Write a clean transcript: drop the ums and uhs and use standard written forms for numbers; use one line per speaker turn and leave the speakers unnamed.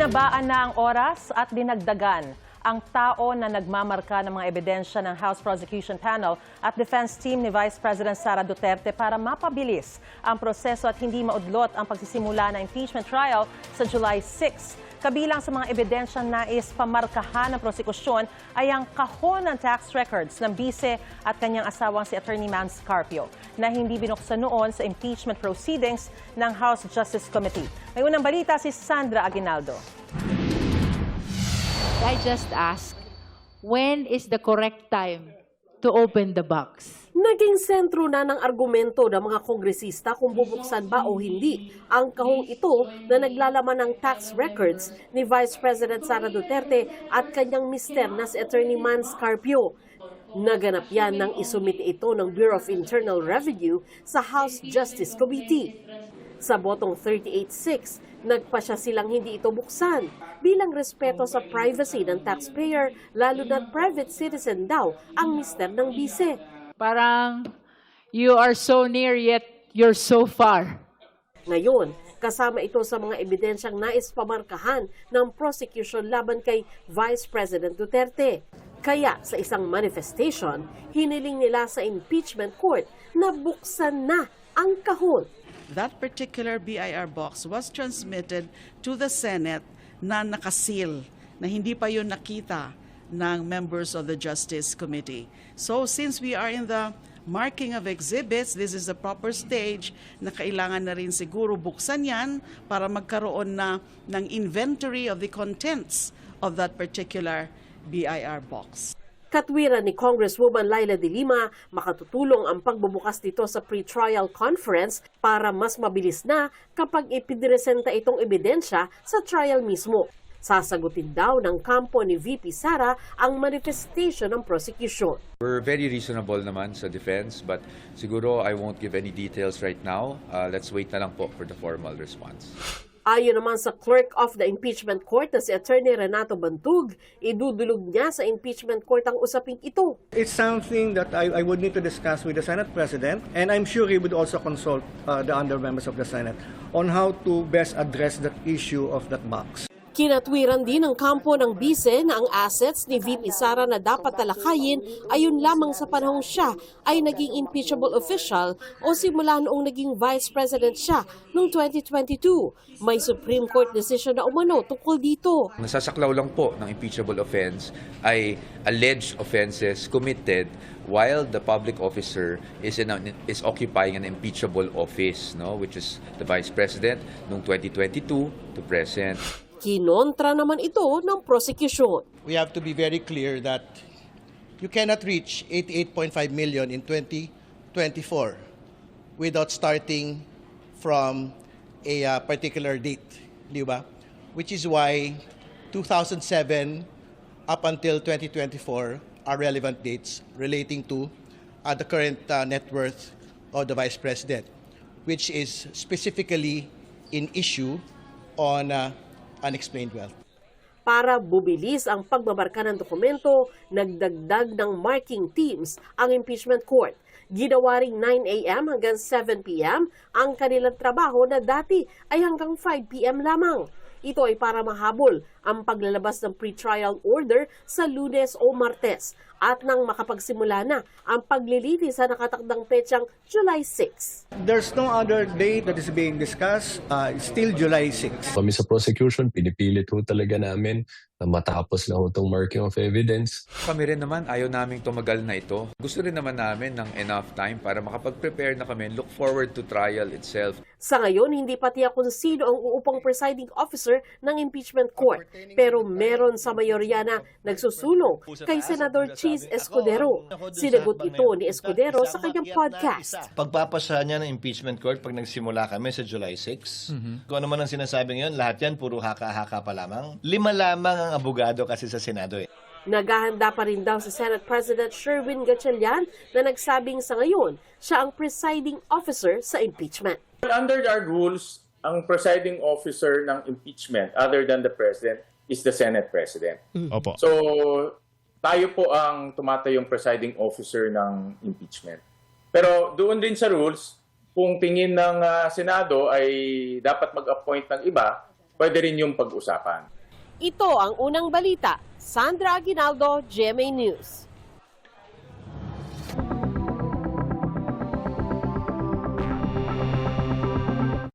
Ibinabaan na ang oras at dinagdagan ang tao na nagmamarka ng mga ebidensya ng House Prosecution Panel at Defense Team ni Vice President Sara Duterte para mapabilis ang proseso at hindi maudlot ang pagsisimula ng impeachment trial sa July 6. Kabilang sa mga ebidensyang nais pamarkahan ng prosekusyon ay ang kahon ng tax records ng bise at kanyang asawang si Attorney Mans Carpio na hindi binuksan noon sa impeachment proceedings ng House Justice Committee. May unang balita si Sandra Aguinaldo.
I just ask, when is the correct time to open the box?
Naging sentro na ng argumento ng mga kongresista kung bubuksan ba o hindi ang kahong ito na naglalaman ng tax records ni Vice President Sara Duterte at kanyang mister na si Attorney Mans Carpio. Naganap yan nang isumite ito ng Bureau of Internal Revenue sa House Justice Committee. Sa botong 38-6, nagpasya silang hindi ito buksan bilang respeto sa privacy ng taxpayer, lalo na't private citizen daw ang mister ng bise.
Parang you are so near yet you're so far.
Ngayon, kasama ito sa mga ebidensyang nais pamarkahan ng prosecution laban kay Vice President Duterte. Kaya sa isang manifestation, hiniling nila sa impeachment court na buksan na ang kahon.
That particular BIR box was transmitted to the Senate na nakasil, na hindi pa yun nakita ng members of the Justice Committee. So since we are in the marking of exhibits, this is the proper stage na kailangan na rin siguro buksan yan para magkaroon na ng inventory of the contents of that particular BIR box.
Katwiran ni Congresswoman Laila de Lima, makatutulong ang pagbubukas dito sa pre-trial conference para mas mabilis na kapag ipiniresenta itong ebidensya sa trial mismo. Sasagutin daw ng kampo ni VP Sara ang manifestation ng prosecution.
We're very reasonable naman sa defense, but siguro I won't give any details right now. Let's wait na lang po for the formal response.
Ayon naman sa clerk of the impeachment court na si Attorney Renato Bantug, idudulog niya sa impeachment court ang usaping ito.
It's something that I would need to discuss with the Senate President, and I'm sure he would also consult the other members of the Senate on how to best address that issue of that box.
Kinatwiran din ng kampo ng bise na ang assets ni VP Sara na dapat talakayin ayon lamang sa panahong siya ay naging impeachable official o simula noong naging Vice President siya noong 2022. May Supreme Court decision na umano tungkol dito.
Nasasaklaw lang po ng impeachable offense ay alleged offenses committed while the public officer is occupying an impeachable office, which is the Vice President noong 2022 to present.
Kinontra naman ito ng prosecution.
We have to be very clear that you cannot reach 88.5 million in 2024 without starting from a particular date, di ba? Which is why 2007 up until 2024 are relevant dates relating to the current net worth of the Vice President, which is specifically in issue on unexplained wealth.
Para bubilis ang pagbabarka ng dokumento, nagdagdag ng marking teams ang impeachment court. Ginawa ring 9 a.m. hanggang 7 p.m. ang kanilang trabaho na dati ay hanggang 5 p.m. lamang. Ito ay para mahabol ang paglalabas ng pre-trial order sa Lunes o Martes at nang makapagsimula na ang paglilitis sa nakatakdang petsang July 6.
There's no other date that is being discussed. It's still July 6.
Kami sa prosecution, pinipilit ho talaga namin na matapos na itong marking of evidence.
Kami rin naman, ayaw naming tumagal na ito. Gusto rin naman namin ng enough time para makapag-prepare na kami, look forward to trial itself.
Sa ngayon, hindi pa tiyak kung sino ang uupang presiding officer ng impeachment court. Pero meron sa mayorya na nagsusulong kay Senador Cheese Escudero. Sinagot ito ni Escudero sa kanyang podcast.
Pagpapasa niya ng impeachment court pag nagsimula kami sa July 6, kung ano man ang sinasabi ngayon, lahat yan puro haka-haka pa lamang. 5 lamang ang abogado kasi sa Senado eh.
Naghahanda pa rin daw si Senate President Sherwin Gatchalian na nagsabing sa ngayon siya ang presiding officer sa impeachment.
Under our rules, ang presiding officer ng impeachment other than the President is the Senate President.
Opo.
So tayo po ang tumatayong presiding officer ng impeachment. Pero doon din sa rules, kung tingin ng Senado ay dapat mag-appoint ng iba, pwede rin yung pag-usapan.
Ito ang unang balita. Sandra Aguinaldo, GMA News.